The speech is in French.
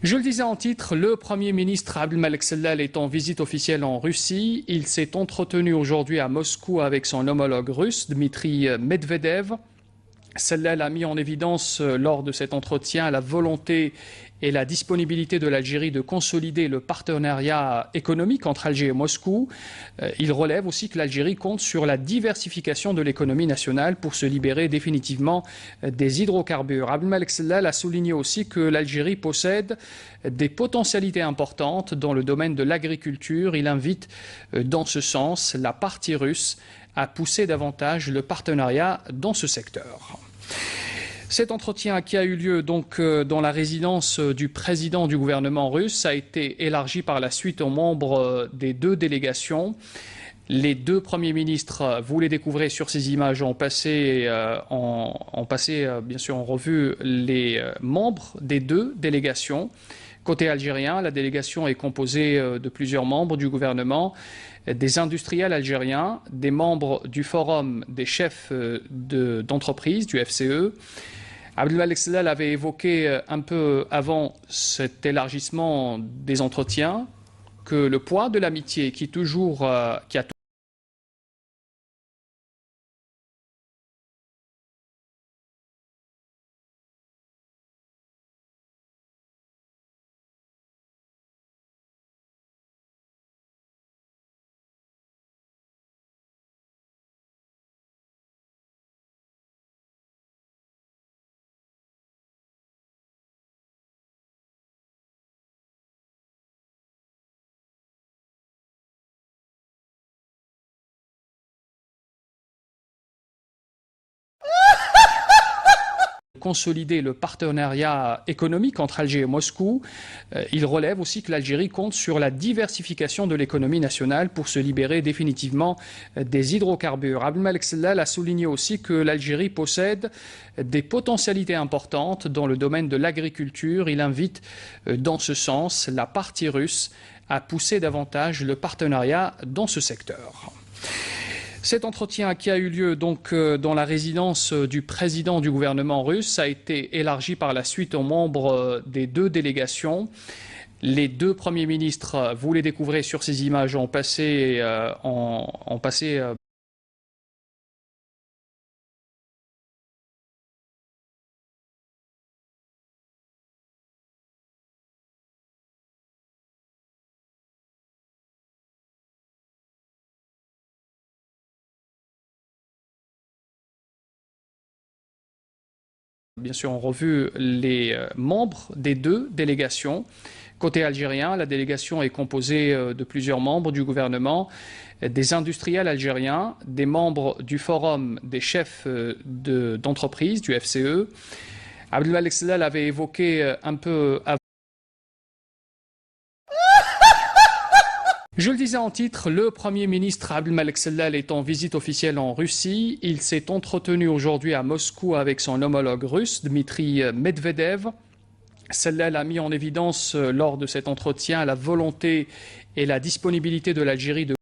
Je le disais en titre, le Premier ministre Abdelmalek Sellal est en visite officielle en Russie. Il s'est entretenu aujourd'hui à Moscou avec son homologue russe, Dmitri Medvedev. Sellal a mis en évidence lors de cet entretien la volonté et la disponibilité de l'Algérie de consolider le partenariat économique entre Alger et Moscou. Il relève aussi que l'Algérie compte sur la diversification de l'économie nationale pour se libérer définitivement des hydrocarbures. Abdelmalek Sellal a souligné aussi que l'Algérie possède des potentialités importantes dans le domaine de l'agriculture. Il invite dans ce sens la partie russe à pousser davantage le partenariat dans ce secteur. Cet entretien qui a eu lieu donc dans la résidence du président du gouvernement russe a été élargi par la suite aux membres des deux délégations. Les deux premiers ministres, vous les découvrez sur ces images, ont passé bien sûr en revue les membres des deux délégations. Côté algérien, la délégation est composée de plusieurs membres du gouvernement, des industriels algériens, des membres du forum des chefs d'entreprise, du FCE. Abdelmalek Sellal avait évoqué un peu avant cet élargissement des entretiens que le poids de l'amitié qui a consolider le partenariat économique entre Alger et Moscou. Il relève aussi que l'Algérie compte sur la diversification de l'économie nationale pour se libérer définitivement des hydrocarbures. Abdelmalek Sellal a souligné aussi que l'Algérie possède des potentialités importantes dans le domaine de l'agriculture. Il invite dans ce sens la partie russe à pousser davantage le partenariat dans ce secteur. Cet entretien qui a eu lieu donc dans la résidence du président du gouvernement russe a été élargi par la suite aux membres des deux délégations. Les deux premiers ministres, vous les découvrez sur ces images, ont passé bien sûr en revue les membres des deux délégations. Côté algérien, la délégation est composée de plusieurs membres du gouvernement, des industriels algériens, des membres du forum des chefs d'entreprise, du FCE. Abdelmalek Sellal avait évoqué un peu avant. Je le disais en titre, le Premier ministre Abdelmalek Sellal est en visite officielle en Russie. Il s'est entretenu aujourd'hui à Moscou avec son homologue russe, Dmitri Medvedev. Sellal a mis en évidence lors de cet entretien la volonté et la disponibilité de l'Algérie de